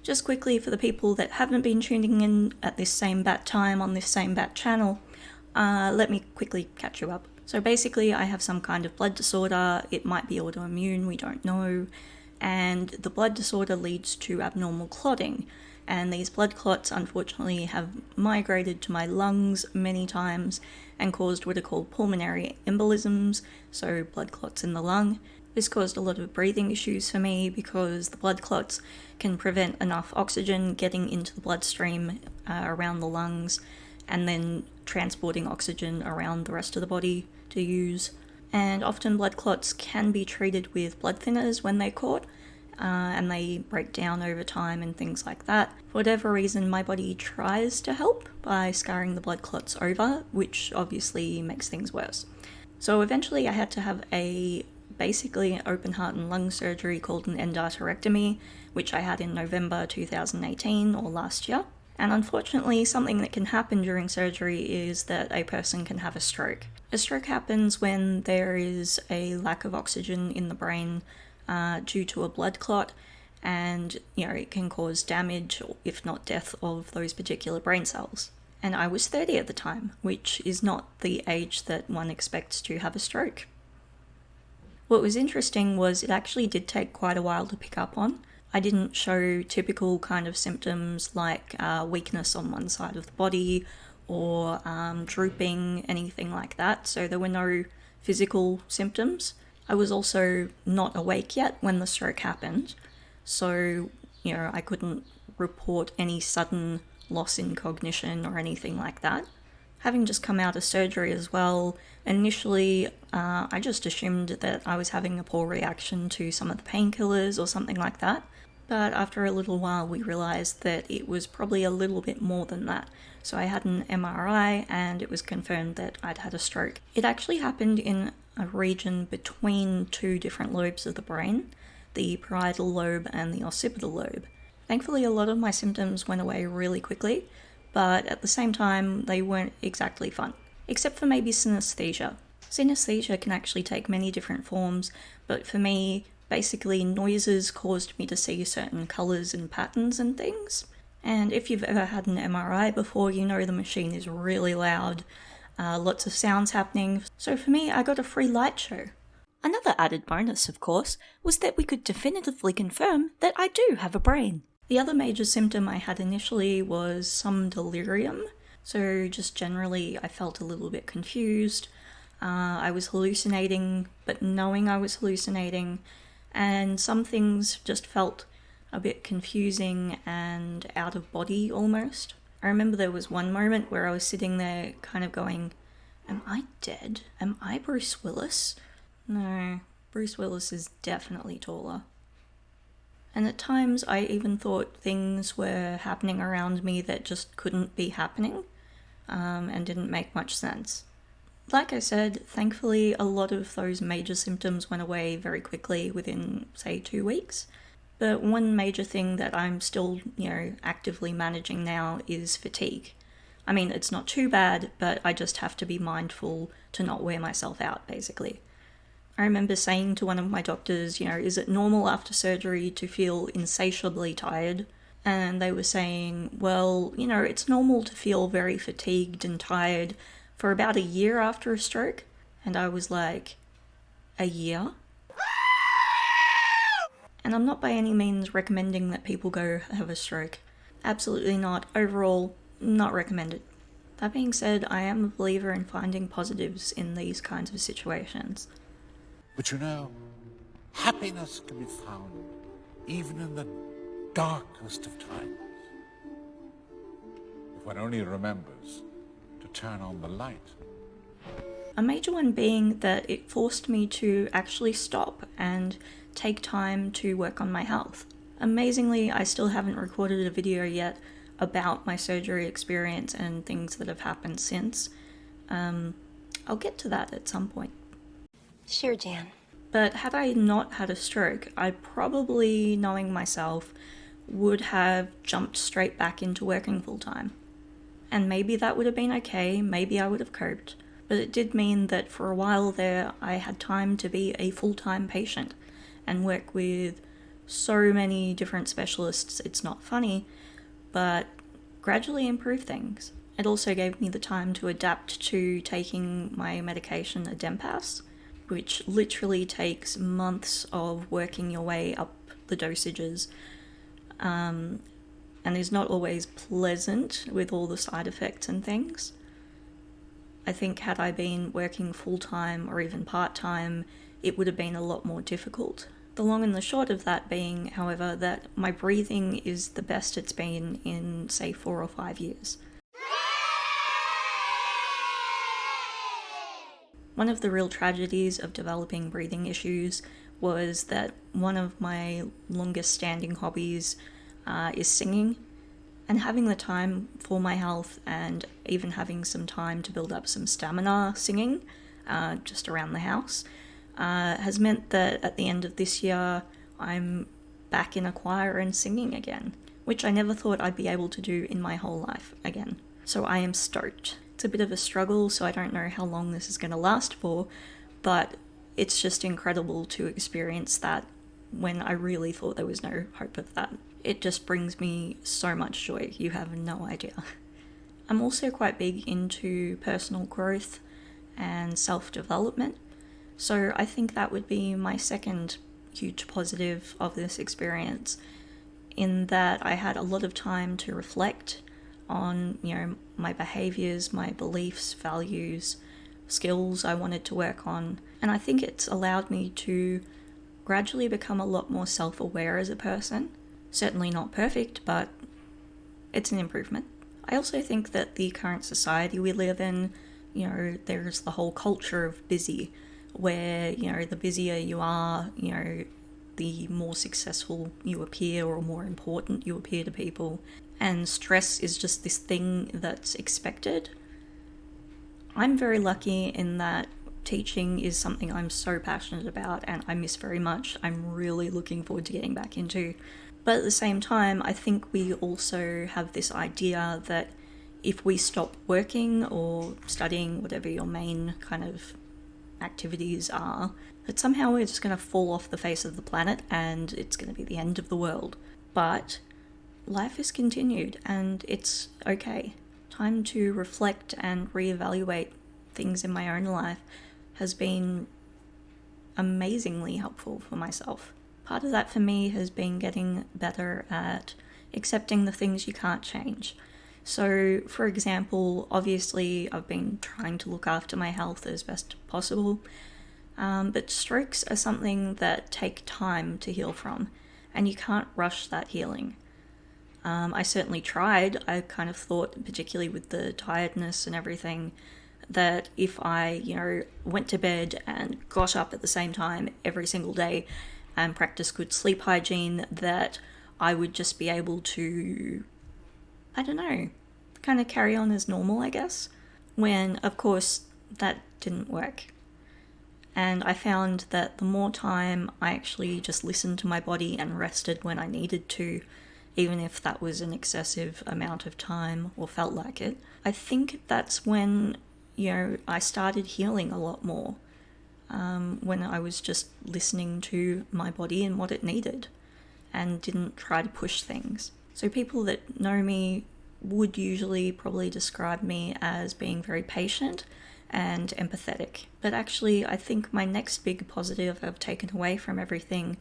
Just quickly, for the people that haven't been tuning in at this same bat time on this same bat channel, let me quickly catch you up. So basically, I have some kind of blood disorder. It might be autoimmune, we don't know. And the blood disorder leads to abnormal clotting. And these blood clots, unfortunately, have migrated to my lungs many times and caused what are called pulmonary embolisms, so blood clots in the lung. This caused a lot of breathing issues for me because the blood clots can prevent enough oxygen getting into the bloodstream around the lungs and then transporting oxygen around the rest of the body to use. And often blood clots can be treated with blood thinners when they're caught, and they break down over time and things like that. For whatever reason, my body tries to help by scarring the blood clots over, which obviously makes things worse. So eventually I had to have basically an open heart and lung surgery called an endarterectomy, which I had in November 2018 or last year. And unfortunately, something that can happen during surgery is that a person can have a stroke. A stroke happens when there is a lack of oxygen in the brain due to a blood clot, and it can cause damage, if not death, of those particular brain cells. And I was 30 at the time, which is not the age that one expects to have a stroke. What was interesting was it actually did take quite a while to pick up on. I didn't show typical kind of symptoms like weakness on one side of the body or drooping, anything like that, so there were no physical symptoms. I was also not awake yet when the stroke happened, so I couldn't report any sudden loss in cognition or anything like that. Having just come out of surgery as well, initially I just assumed that I was having a poor reaction to some of the painkillers or something like that. But after a little while we realised that it was probably a little bit more than that. So I had an MRI and it was confirmed that I'd had a stroke. It actually happened in a region between two different lobes of the brain, the parietal lobe and the occipital lobe. Thankfully a lot of my symptoms went away really quickly, but at the same time they weren't exactly fun, except for maybe synesthesia. Synesthesia can actually take many different forms, but for me, basically noises caused me to see certain colours and patterns and things. And if you've ever had an MRI before, the machine is really loud, lots of sounds happening. So for me, I got a free light show. Another added bonus, of course, was that we could definitively confirm that I do have a brain. The other major symptom I had initially was some delirium. So just generally, I felt a little bit confused. I was hallucinating, but knowing I was hallucinating, and some things just felt a bit confusing and out of body almost. I remember there was one moment where I was sitting there kind of going, am I dead? Am I Bruce Willis? No, Bruce Willis is definitely taller. And at times I even thought things were happening around me that just couldn't be happening, and didn't make much sense. Like I said, thankfully a lot of those major symptoms went away very quickly within, say, 2 weeks. But one major thing that I'm still, actively managing now is fatigue. I mean, it's not too bad, but I just have to be mindful to not wear myself out, basically. I remember saying to one of my doctors, is it normal after surgery to feel insatiably tired? And they were saying, well, it's normal to feel very fatigued and tired for about a year after a stroke. And I was like, a year? And I'm not by any means recommending that people go have a stroke. Absolutely not. Overall, not recommended. That being said, I am a believer in finding positives in these kinds of situations. But happiness can be found even in the darkest of times, if one only remembers to turn on the light. A major one being that it forced me to actually stop and take time to work on my health. Amazingly, I still haven't recorded a video yet about my surgery experience and things that have happened since. I'll get to that at some point. Sure, Jan. But had I not had a stroke, I probably, knowing myself, would have jumped straight back into working full-time. And maybe that would have been okay, maybe I would have coped, but it did mean that for a while there I had time to be a full-time patient and work with so many different specialists, it's not funny, but gradually improved things. It also gave me the time to adapt to taking my medication, Adempas, which literally takes months of working your way up the dosages, and is not always pleasant with all the side effects and things. I think had I been working full-time or even part-time, it would have been a lot more difficult. The long and the short of that being, however, that my breathing is the best it's been in, say, 4 or 5 years. One of the real tragedies of developing breathing issues was that one of my longest standing hobbies is singing, and having the time for my health and even having some time to build up some stamina singing just around the house has meant that at the end of this year I'm back in a choir and singing again, which I never thought I'd be able to do in my whole life again. So I am stoked. It's a bit of a struggle, so I don't know how long this is going to last for, but it's just incredible to experience that when I really thought there was no hope of that. It just brings me so much joy, you have no idea. I'm also quite big into personal growth and self-development, so I think that would be my second huge positive of this experience, in that I had a lot of time to reflect on, my behaviors, my beliefs, values, skills I wanted to work on, and I think it's allowed me to gradually become a lot more self-aware as a person. Certainly not perfect, but it's an improvement. I also think that the current society we live in, there's the whole culture of busy, where, the busier you are, the more successful you appear or more important you appear to people. And stress is just this thing that's expected. I'm very lucky in that teaching is something I'm so passionate about and I miss very much. I'm really looking forward to getting back into. But at the same time, I think we also have this idea that if we stop working or studying, whatever your main kind of activities are, that somehow we're just going to fall off the face of the planet and it's going to be the end of the world. But life has continued and it's okay. Time to reflect and reevaluate things in my own life has been amazingly helpful for myself. Part of that for me has been getting better at accepting the things you can't change. So, for example, obviously I've been trying to look after my health as best possible, but strokes are something that take time to heal from, and you can't rush that healing. I certainly tried. I kind of thought, particularly with the tiredness and everything, that if I, went to bed and got up at the same time every single day and practiced good sleep hygiene, that I would just be able to, kind of carry on as normal, I guess. When, of course, that didn't work. And I found that the more time I actually just listened to my body and rested when I needed to, even if that was an excessive amount of time or felt like it, I think that's when, I started healing a lot more. When I was just listening to my body and what it needed and didn't try to push things. So people that know me would usually probably describe me as being very patient and empathetic. But actually, I think my next big positive I've taken away from everything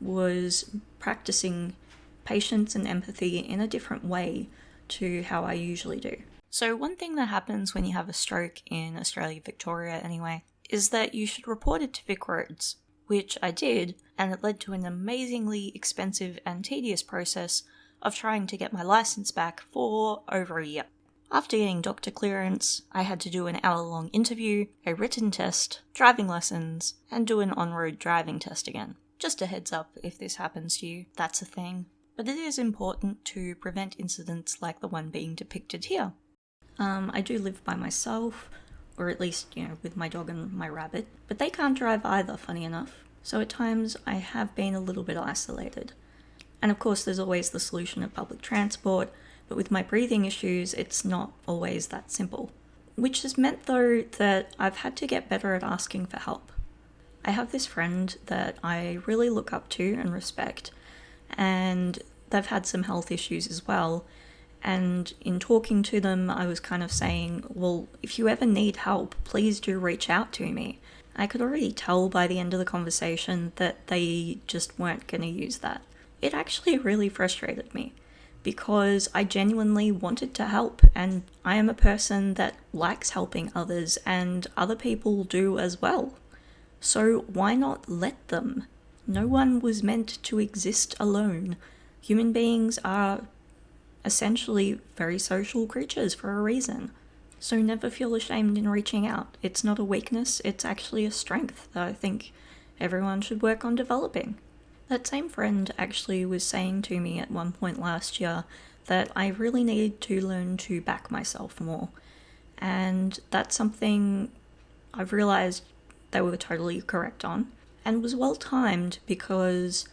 was practicing patience and empathy in a different way to how I usually do. So one thing that happens when you have a stroke in Australia, Victoria anyway, is that you should report it to VicRoads, which I did, and it led to an amazingly expensive and tedious process of trying to get my license back for over a year. After getting doctor clearance, I had to do an hour-long interview, a written test, driving lessons, and do an on-road driving test again. Just a heads up if this happens to you, that's a thing. But it is important to prevent incidents like the one being depicted here. I do live by myself, or at least, with my dog and my rabbit, but they can't drive either, funny enough. So at times I have been a little bit isolated. And of course there's always the solution of public transport, but with my breathing issues it's not always that simple. Which has meant though that I've had to get better at asking for help. I have this friend that I really look up to and respect, and they've had some health issues as well. And in talking to them, I was kind of saying, well, if you ever need help, please do reach out to me. I could already tell by the end of the conversation that they just weren't going to use that. It actually really frustrated me because I genuinely wanted to help, and I am a person that likes helping others, and other people do as well. So why not let them? No one was meant to exist alone. Human beings are essentially very social creatures for a reason. So never feel ashamed in reaching out. It's not a weakness, it's actually a strength that I think everyone should work on developing. That same friend actually was saying to me at one point last year that I really needed to learn to back myself more. And that's something I've realized they were totally correct on, and was well timed because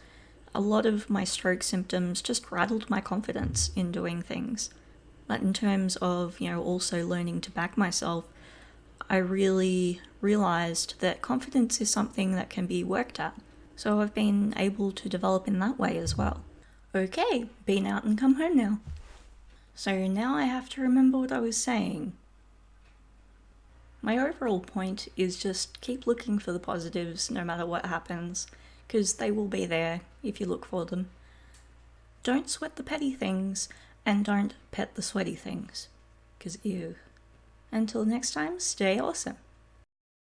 a lot of my stroke symptoms just rattled my confidence in doing things. But in terms of, also learning to back myself, I really realized that confidence is something that can be worked at. So I've been able to develop in that way as well. Okay, been out and come home now. So now I have to remember what I was saying. My overall point is just keep looking for the positives no matter what happens, because they will be there if you look for them. Don't sweat the petty things, and don't pet the sweaty things, because ew. Until next time, stay awesome.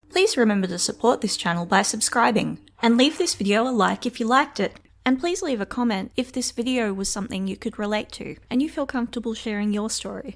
Please remember to support this channel by subscribing, and leave this video a like if you liked it. And please leave a comment if this video was something you could relate to, and you feel comfortable sharing your story.